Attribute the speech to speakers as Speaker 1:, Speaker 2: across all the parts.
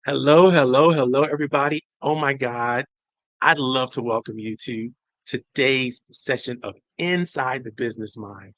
Speaker 1: Hello, hello, hello, everybody. Oh my God. I'd love to welcome you to today's session of Inside the Business Mind.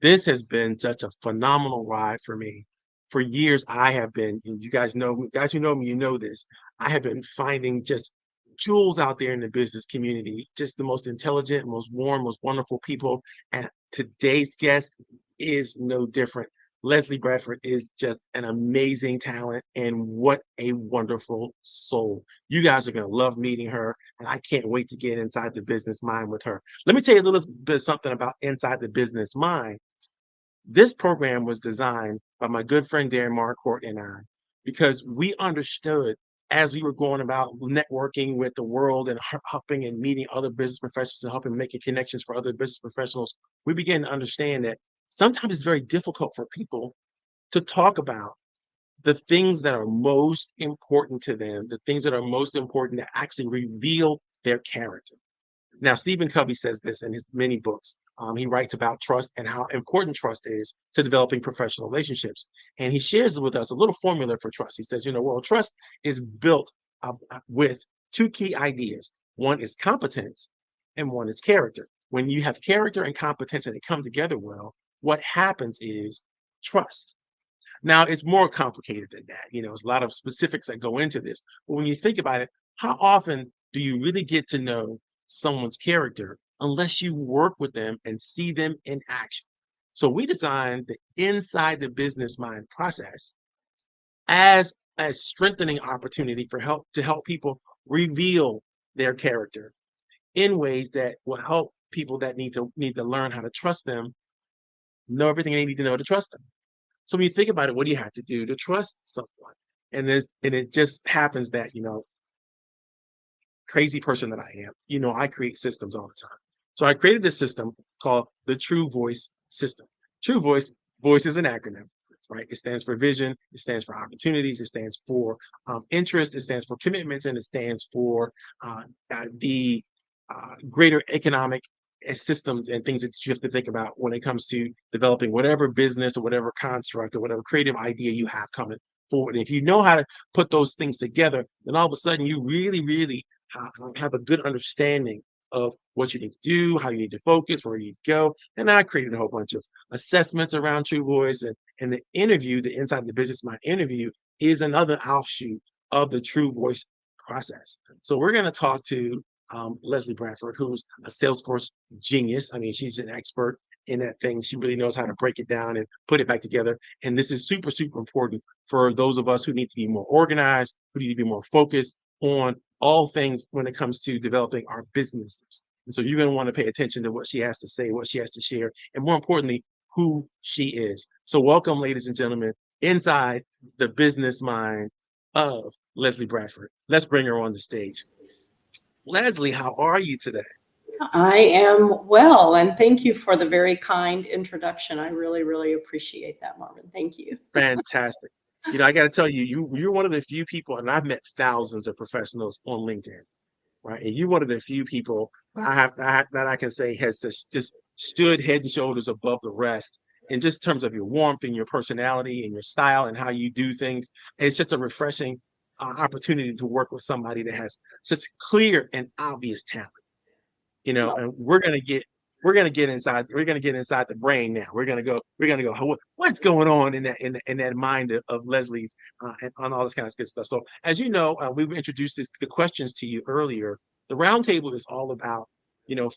Speaker 1: This has been such a phenomenal ride for me. For years, I have been, and you guys know, guys who know me, you know this. I have been finding just jewels out there in the business community, just the most intelligent, most warm, most wonderful people. And today's guest is no different. Leslie Bradford is just an amazing talent, and what a wonderful soul. You guys are going to love meeting her, and I can't wait to get inside the business mind with her. Let me tell you a little bit something about Inside the Business Mind. This program was designed by my good friend Darren Marcourt and I because we understood as we were going about networking with the world and helping and meeting other business professionals and helping making connections for other business professionals, we began to understand that sometimes it's very difficult for people to talk about the things that are most important to them, the things that are most important that actually reveal their character. Now, Stephen Covey says this in his many books. He writes about trust and how important trust is to developing professional relationships. And he shares with us a little formula for trust. He says, well, trust is built with two key ideas. One is competence and one is character. When you have character and competence and they come together well, what happens is trust. Now, it's more complicated than that. There's a lot of specifics that go into this. But when you think about it, how often do you really get to know someone's character unless you work with them and see them in action? So we designed the Inside the Business Mind process as a strengthening opportunity for help to help people reveal their character in ways that will help people that need to learn how to trust them know everything they need to know to trust them. So when you think about it, what do you have to do to trust someone? And it just happens that, crazy person that I am, I create systems all the time. So I created this system called the True Voice System. True Voice is an acronym, right? It stands for vision, it stands for opportunities, it stands for interest, it stands for commitments, and it stands for the greater economic systems and things that you have to think about when it comes to developing whatever business or whatever construct or whatever creative idea you have coming forward. And if you know how to put those things together, then all of a sudden you really, really have a good understanding of what you need to do, how you need to focus, where you need to go. And I created a whole bunch of assessments around True Voice, and the interview, the Inside the Business Mind interview, is another offshoot of the True Voice process. So we're going to talk to Leslie Bradford, who's a Salesforce genius. I mean, she's an expert in that thing. She really knows how to break it down and put it back together. And this is super, super important for those of us who need to be more organized, who need to be more focused on all things when it comes to developing our businesses. And so you're going to want to pay attention to what she has to say, what she has to share, and more importantly, who she is. So welcome, ladies and gentlemen, inside the business mind of Leslie Bradford. Let's bring her on the stage. Leslie, how are you today?
Speaker 2: I am well, and thank you for the very kind introduction. I really, really appreciate that, Marvin. Thank you.
Speaker 1: Fantastic. I got to tell you, you're one of the few people, and I've met thousands of professionals on LinkedIn, right? And you're one of the few people that I can say has just stood head and shoulders above the rest in just terms of your warmth and your personality and your style and how you do things. It's just a refreshing opportunity to work with somebody that has such clear and obvious talent. And we're gonna get inside the brain now. We're gonna go, what's going on in that mind of Leslie's and on all this kind of good stuff. So as you know, we've introduced the questions to you earlier. The roundtable is all about,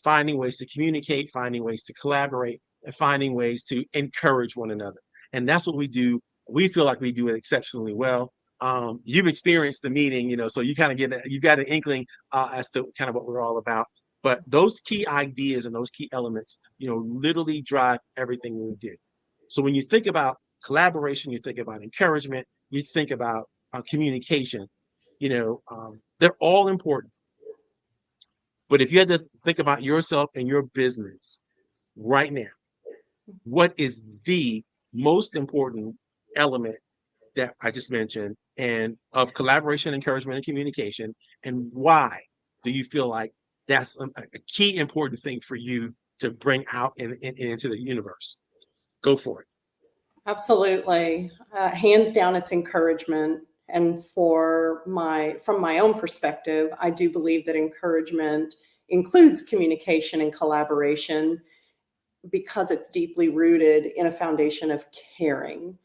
Speaker 1: finding ways to communicate, finding ways to collaborate, and finding ways to encourage one another. And that's what we do. We feel like we do it exceptionally well. You've experienced the meeting, so you kind of you got an inkling as to kind of what we're all about. But those key ideas and those key elements, literally drive everything we do. So when you think about collaboration, you think about encouragement, you think about communication, they're all important. But if you had to think about yourself and your business right now, what is the most important element that I just mentioned and of collaboration, encouragement, and communication, and why do you feel like that's a key important thing for you to bring out into the universe? Go for it.
Speaker 2: Absolutely. Hands down, it's encouragement. And from my own perspective, I do believe that encouragement includes communication and collaboration because it's deeply rooted in a foundation of caring.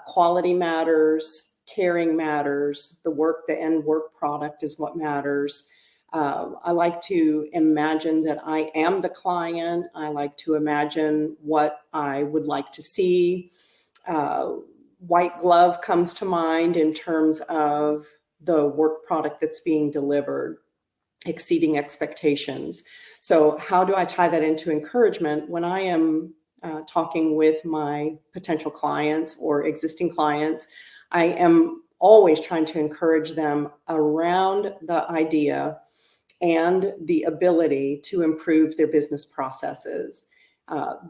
Speaker 2: Quality matters, caring matters, the end work product is what matters. I like to imagine that I am the client. I like to imagine what I would like to see. White glove comes to mind in terms of the work product that's being delivered, exceeding expectations. So how do I tie that into encouragement? When I am talking with my potential clients or existing clients, I am always trying to encourage them around the idea and the ability to improve their business processes.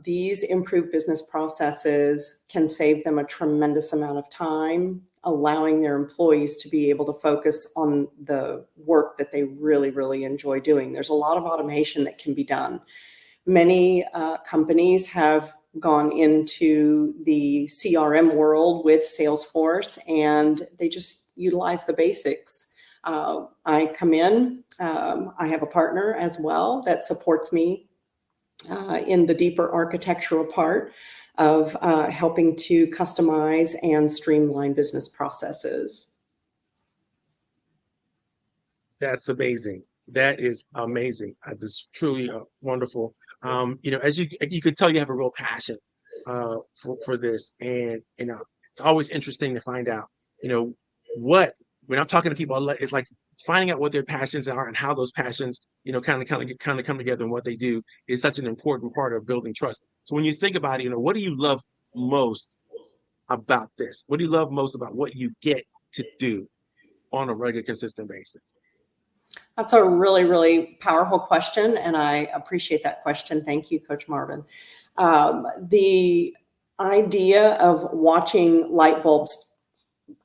Speaker 2: These improved business processes can save them a tremendous amount of time, allowing their employees to be able to focus on the work that they really, really enjoy doing. There's a lot of automation that can be done. Many companies have gone into the CRM world with Salesforce, and they just utilize the basics. I come in, I have a partner as well that supports me in the deeper architectural part of helping to customize and streamline business processes.
Speaker 1: That's amazing. That is amazing. Just truly wonderful. As you could tell, you have a real passion for this, and it's always interesting to find out, what when I'm talking to people, it's like finding out what their passions are and how those passions, kind of come together, and what they do is such an important part of building trust. So when you think about it, what do you love most about this? What do you love most about what you get to do on a regular, consistent basis?
Speaker 2: That's a really, really powerful question, and I appreciate that question. Thank you, Coach Marvin. The idea of watching light bulbs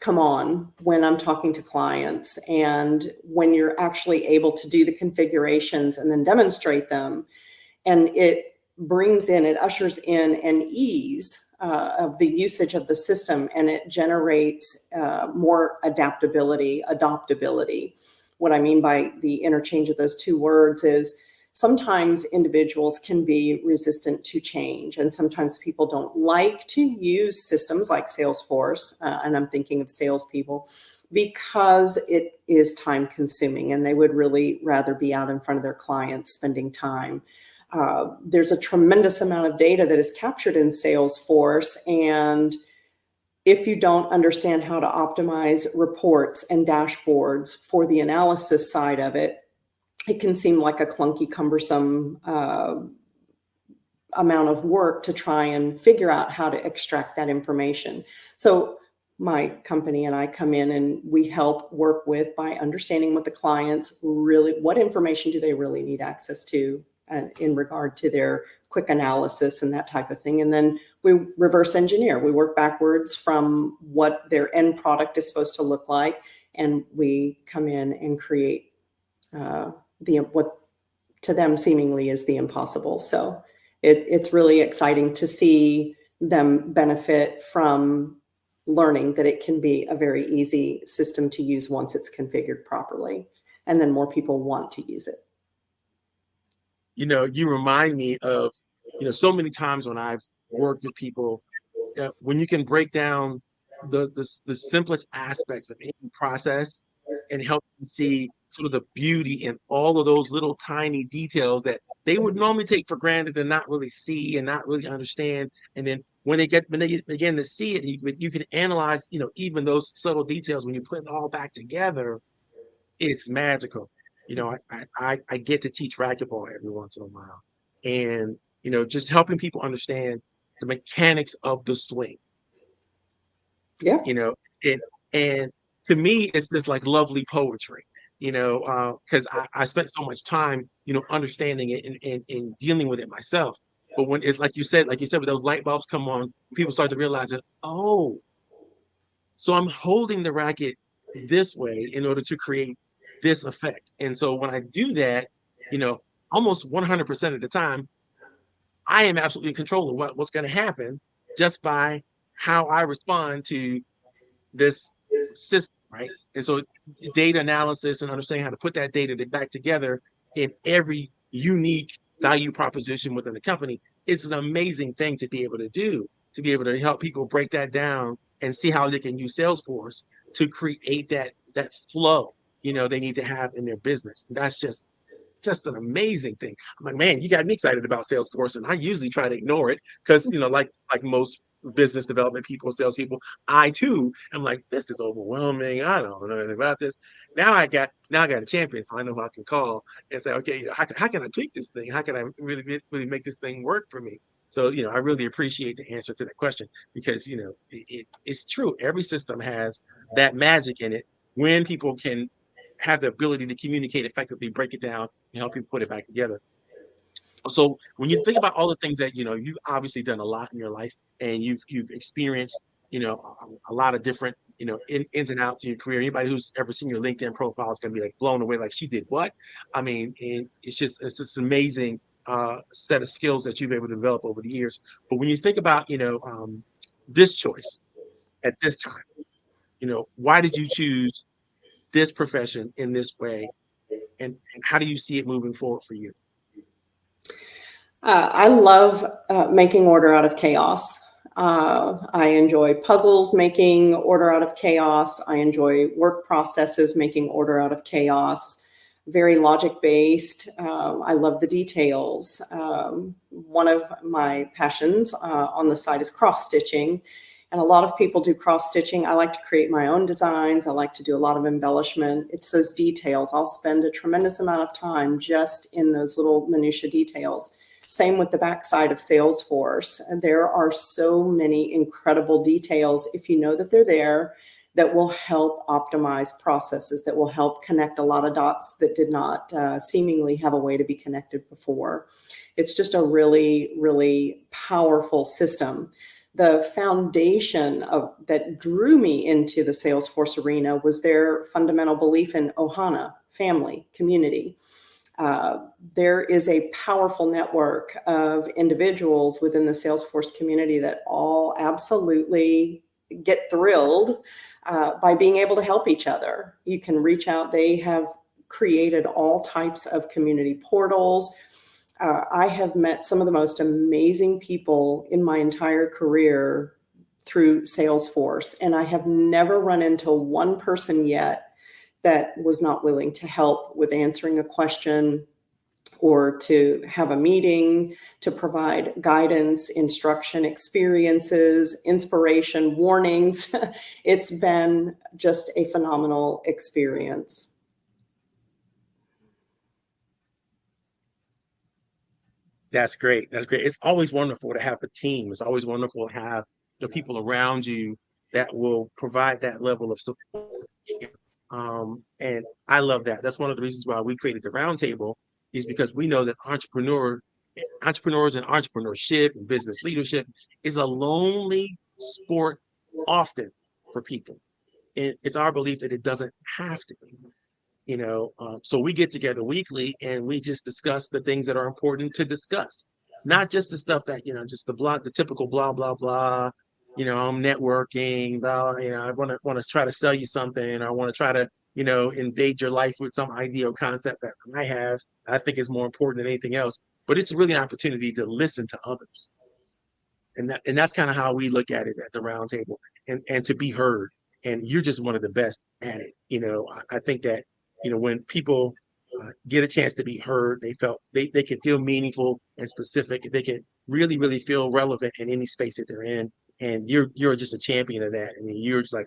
Speaker 2: come on when I'm talking to clients, and when you're actually able to do the configurations and then demonstrate them, and it ushers in an ease of the usage of the system, and it generates more adaptability, adoptability. What I mean by the interchange of those two words is sometimes individuals can be resistant to change, and sometimes people don't like to use systems like Salesforce, and I'm thinking of salespeople, because it is time consuming and they would really rather be out in front of their clients spending time. There's a tremendous amount of data that is captured in Salesforce, and if you don't understand how to optimize reports and dashboards for the analysis side of it, it can seem like a clunky, cumbersome amount of work to try and figure out how to extract that information. So my company and I come in and we help work with, by understanding what the clients really, what information do they really need access to, and in regard to their quick analysis and that type of thing. And then we reverse engineer. We work backwards from what their end product is supposed to look like, and we come in and create what to them seemingly is the impossible. So it's really exciting to see them benefit from learning that it can be a very easy system to use once it's configured properly, and then more people want to use it.
Speaker 1: You remind me of, so many times when I've worked with people, when you can break down the simplest aspects of any process and help them see sort of the beauty in all of those little tiny details that they would normally take for granted and not really see and not really understand. And then when they begin to see it, you can analyze, even those subtle details. When you put it all back together, it's magical. I get to teach racquetball every once in a while, and just helping people understand the mechanics of the swing.
Speaker 2: Yeah.
Speaker 1: And to me, it's just like lovely poetry. Because I spent so much time, understanding it and dealing with it myself. But when it's like you said, when those light bulbs come on, people start to realize that, oh, so I'm holding the racket this way in order to create this effect. And so when I do that, almost 100% of the time, I am absolutely in control of what's going to happen just by how I respond to this system, right? And so data analysis and understanding how to put that data back together in every unique value proposition within the company is an amazing thing to be able to do, to be able to help people break that down and see how they can use Salesforce to create that flow, they need to have in their business. And that's just an amazing thing. I'm like, man, you got me excited about Salesforce, and I usually try to ignore it because, like most business development people, salespeople, I too am like, this is overwhelming. I don't know anything about this. Now I got a champion, so I know who I can call and say, okay, how can I tweak this thing? How can I really make this thing work for me? So, I really appreciate the answer to that question because, it's true. Every system has that magic in it when people can have the ability to communicate effectively, break it down, and help people put it back together. So when you think about all the things that you've obviously done a lot in your life, and you've experienced a lot of different ins and outs in your career. Anybody who's ever seen your LinkedIn profile is going to be like blown away, like she did what? I mean, and it's amazing set of skills that you've been able to develop over the years. But when you think about this choice at this time, why did you choose this profession in this way, and how do you see it moving forward for you?
Speaker 2: I love making order out of chaos. I enjoy puzzles, making order out of chaos. I enjoy work processes, making order out of chaos. Very logic based. I love the details. One of my passions on the side is cross stitching. And a lot of people do cross stitching. I like to create my own designs. I like to do a lot of embellishment. It's those details. I'll spend a tremendous amount of time just in those little minutia details. Same with the backside of Salesforce. And there are so many incredible details, if you know that they're there, that will help optimize processes, that will help connect a lot of dots that did not seemingly have a way to be connected before. It's just a really, really powerful system. The foundation that drew me into the Salesforce arena was their fundamental belief in Ohana, family, community. There is a powerful network of individuals within the Salesforce community that all absolutely get thrilled by being able to help each other. You can reach out. They have created all types of community portals. I have met some of the most amazing people in my entire career through Salesforce, and I have never run into one person yet that was not willing to help with answering a question or to have a meeting, to provide guidance, instruction, experiences, inspiration, warnings. It's been just a phenomenal experience.
Speaker 1: That's great. That's great. It's always wonderful to have a team. It's always wonderful to have the people around you that will provide that level of support. And I love that. That's one of the reasons why we created the Roundtable, is because we know that entrepreneurs and entrepreneurship and business leadership is a lonely sport often for people. And it's our belief that it doesn't have to be. So we get together weekly and we just discuss the things that are important to discuss, not just the stuff that just the typical blah blah blah. I'm networking, blah, I want to try to sell you something. I want to try to invade your life with some idea or concept that I think is more important than anything else. But it's really an opportunity to listen to others, and that's kind of how we look at it at the Roundtable, and to be heard. And you're just one of the best at it. I think that when people get a chance to be heard, they can feel meaningful and specific. They can really feel relevant in any space that they're in. And you're just a champion of that. I mean, you're just like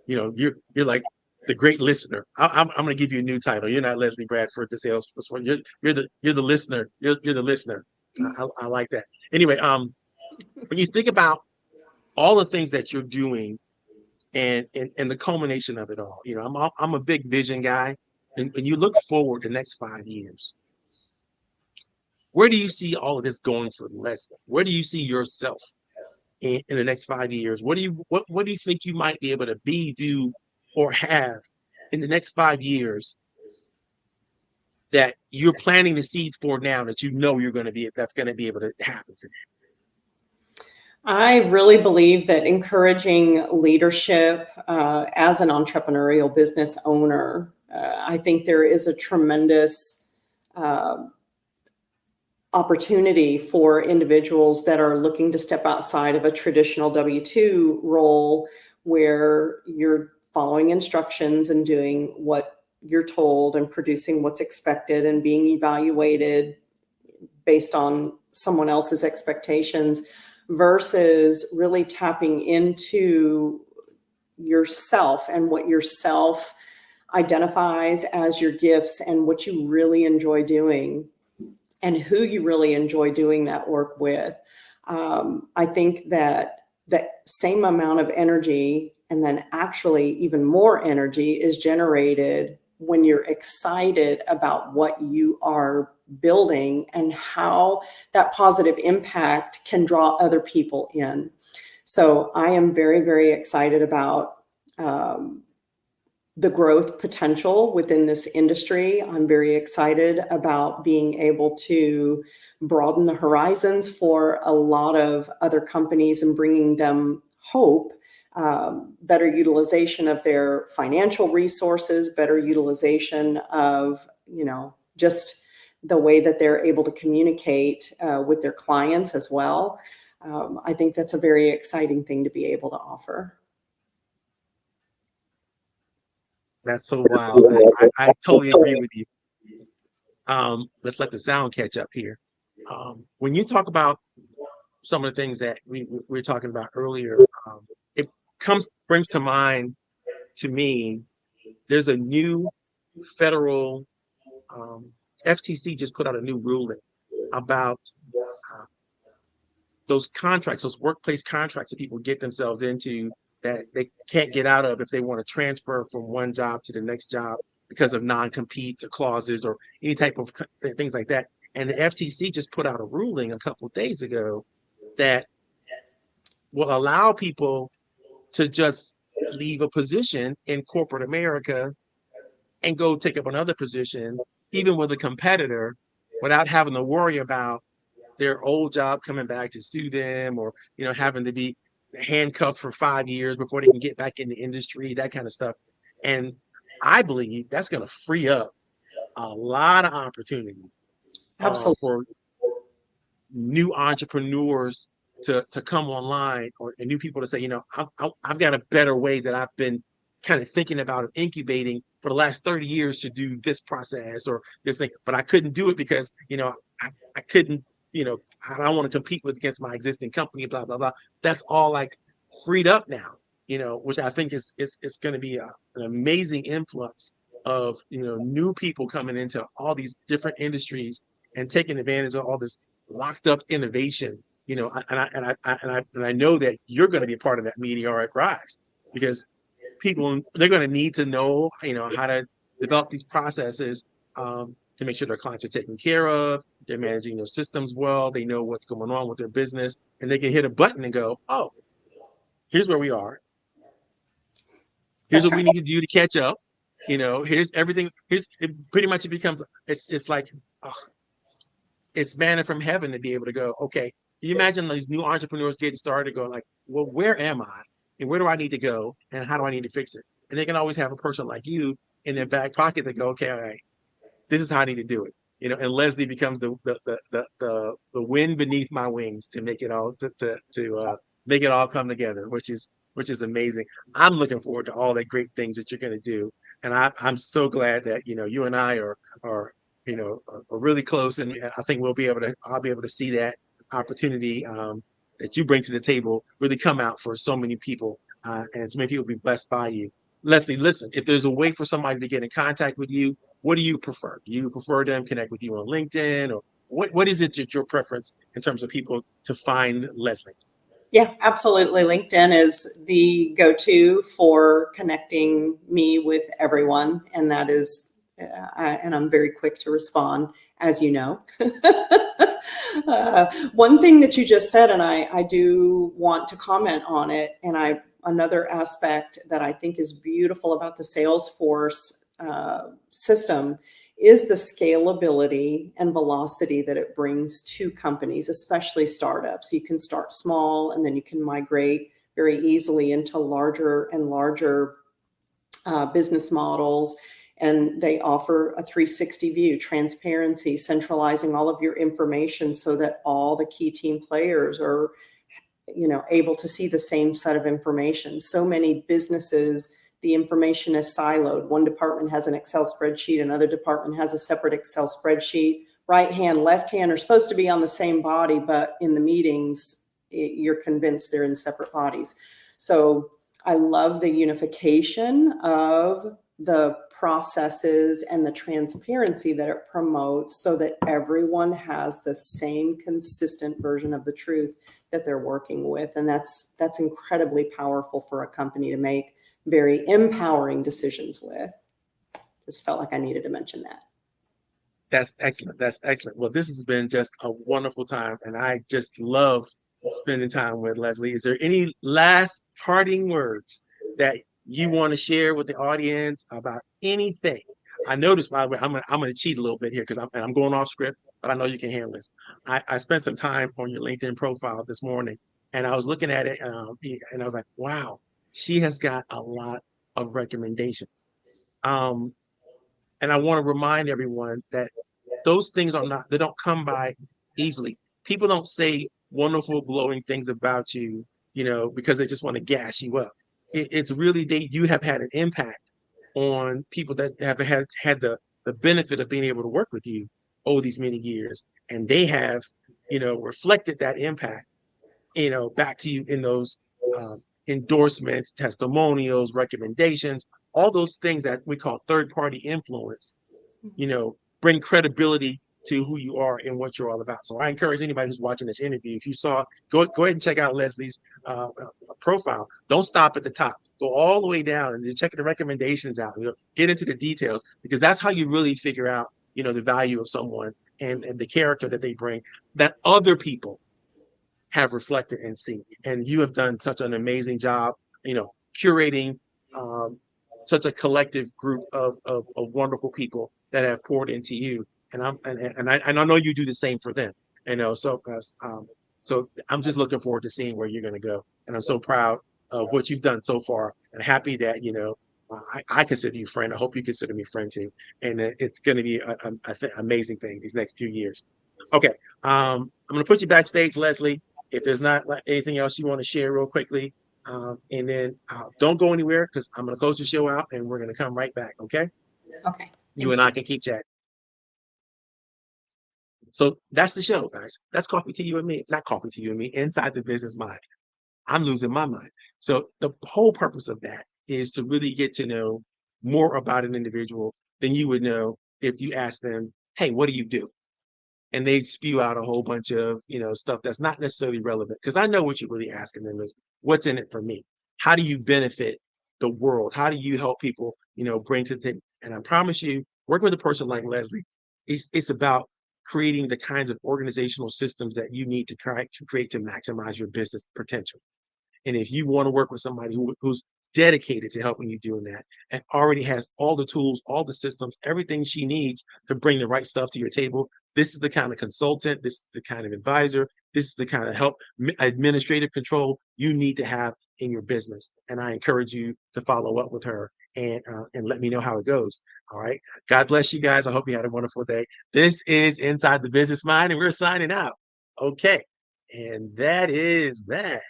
Speaker 1: you're like the great listener. I'm going to give you a new title. You're not Leslie Bradford, the Salesforce. You're the listener. You're the listener. I like that. Anyway, when you think about all the things that you're doing and the culmination of it all, I'm a big vision guy. And when you look forward the next 5 years, where do you see all of this going for Leslie? Where do you see yourself in the next 5 years? What do you think you might be able to be, do, or have in the next 5 years that you're planting the seeds for now, that you're going to be that's going to be able to happen for you?
Speaker 2: I really believe that encouraging leadership as an entrepreneurial business owner, I think there is a tremendous uh, opportunity for individuals that are looking to step outside of a traditional W-2 role where you're following instructions and doing what you're told and producing what's expected and being evaluated based on someone else's expectations versus really tapping into yourself and what yourself identifies as your gifts and what you really enjoy doing and who you really enjoy doing that work with. I think that that same amount of energy and then actually even more energy is generated when you're excited about what you are building and how that positive impact can draw other people in. So I am very, very excited about the growth potential within this industry. I'm very excited about being able to broaden the horizons for a lot of other companies and bringing them hope, better utilization of their financial resources, better utilization of, just the way that they're able to communicate with their clients as well. I think that's a very exciting thing to be able to offer.
Speaker 1: That's so wild. I totally agree with you. Let's let the sound catch up here. When you talk about some of the things that we were talking about earlier, it brings to mind to me, there's a new federal FTC just put out a new ruling about those contracts, those workplace contracts that people get themselves into that they can't get out of if they want to transfer from one job to the next job because of non-competes or clauses or any type of things like that. And the FTC just put out a ruling a couple of days ago that will allow people to just leave a position in corporate America and go take up another position, even with a competitor, without having to worry about their old job coming back to sue them or, having to be handcuffed for 5 years before they can get back in the industry, that kind of stuff. And I believe that's going to free up a lot of opportunity
Speaker 2: Absolutely.
Speaker 1: for new entrepreneurs to come online and new people to say, I've got a better way that I've been kind of thinking about incubating for the last 30 years to do this process or this thing, but I couldn't do it because, I couldn't, I don't want to compete against my existing company, blah, blah, blah. That's all like freed up now, which I think is going to be an amazing influx of, new people coming into all these different industries and taking advantage of all this locked up innovation, and I know that you're going to be a part of that meteoric rise because they're going to need to know, how to develop these processes to make sure their clients are taken care of. They're managing their systems well. They know what's going on with their business, and they can hit a button and go, "Oh, here's where we are. Here's
Speaker 2: That's
Speaker 1: what we
Speaker 2: right.
Speaker 1: need to do to catch up. Here's everything. Pretty much it becomes it's like it's manna from heaven to be able to go, okay, can you imagine these new entrepreneurs getting started going like, well, where am I? And where do I need to go? And how do I need to fix it? And they can always have a person like you in their back pocket that go, okay, all right, this is how I need to do it. And Leslie becomes the wind beneath my wings to make it all to make it all come together, which is amazing. I'm looking forward to all the great things that you're going to do, and I'm so glad that you and I are really close, and I think I'll be able to see that opportunity that you bring to the table really come out for so many people, and so many people be blessed by you. Leslie, listen, if there's a way for somebody to get in contact with you, what do you prefer? Do you prefer them connect with you on LinkedIn, or what is it that your preference in terms of people to find Leslie?
Speaker 2: Yeah, absolutely. LinkedIn is the go-to for connecting me with everyone, and that is, and I'm very quick to respond, as you know. One thing that you just said, and I do want to comment on it, and another aspect that I think is beautiful about the Salesforce system is the scalability and velocity that it brings to companies, especially startups. You can start small and then you can migrate very easily into larger and larger business models. And they offer a 360 view, transparency, centralizing all of your information so that all the key team players are, able to see the same set of information. So many businesses, the information is siloed. One department has an Excel spreadsheet, another department has a separate Excel spreadsheet. Right hand, left hand are supposed to be on the same body, but in the meetings, you're convinced they're in separate bodies. So I love the unification of the processes and the transparency that it promotes so that everyone has the same consistent version of the truth that they're working with. And that's incredibly powerful for a company to make very empowering decisions with. Just felt like I needed to mention that.
Speaker 1: That's excellent. That's excellent. Well, this has been just a wonderful time, and I just love spending time with Leslie. Is there any last parting words that you want to share with the audience about anything? I noticed, by the way, I'm gonna cheat a little bit here because I'm going off script, but I know you can handle this. I spent some time on your LinkedIn profile this morning, and I was looking at it, and I was like, wow, she has got a lot of recommendations. And I want to remind everyone that those things they don't come by easily. People don't say wonderful, glowing things about you, because they just want to gas you up. It's really you have had an impact on people that have had the benefit of being able to work with you over these many years. And they have, reflected that impact, back to you in those endorsements, testimonials, recommendations, all those things that we call third-party influence, bring credibility to who you are and what you're all about. So I encourage anybody who's watching this interview, if you saw, go ahead and check out Leslie's profile. Don't stop at the top. Go all the way down and check the recommendations out. Get into the details, because that's how you really figure out, the value of someone and the character that they bring that other people have reflected and seen. And you have done such an amazing job, curating such a collective group of wonderful people that have poured into you. And I know you do the same for them. So I'm just looking forward to seeing where you're going to go. And I'm so proud of what you've done so far, and happy that I consider you friend. I hope you consider me friend too. And it's going to be an amazing thing these next few years. Okay, I'm going to put you backstage, Leslie. If there's not anything else you want to share real quickly, and then don't go anywhere, because I'm going to close the show out and we're going to come right back. Okay.
Speaker 2: Okay.
Speaker 1: You and I can keep chatting. So that's the show, guys. That's Coffee to You and Me. It's not Coffee to You and Me, Inside the Business Mind. I'm losing my mind. So the whole purpose of that is to really get to know more about an individual than you would know if you ask them, hey, what do you do? And they spew out a whole bunch of, stuff that's not necessarily relevant. Because I know what you're really asking them is, what's in it for me? How do you benefit the world? How do you help people, bring to the table? And I promise you, working with a person like Leslie, it's about creating the kinds of organizational systems that you need to create to maximize your business potential. And if you want to work with somebody who's dedicated to helping you doing that, and already has all the tools, all the systems, everything she needs to bring the right stuff to your table, this is the kind of consultant, this is the kind of advisor, this is the kind of help, administrative control you need to have in your business. And I encourage you to follow up with her and let me know how it goes. All right. God bless you guys. I hope you had a wonderful day. This is Inside the Business Mind, and we're signing out. Okay. And that is that.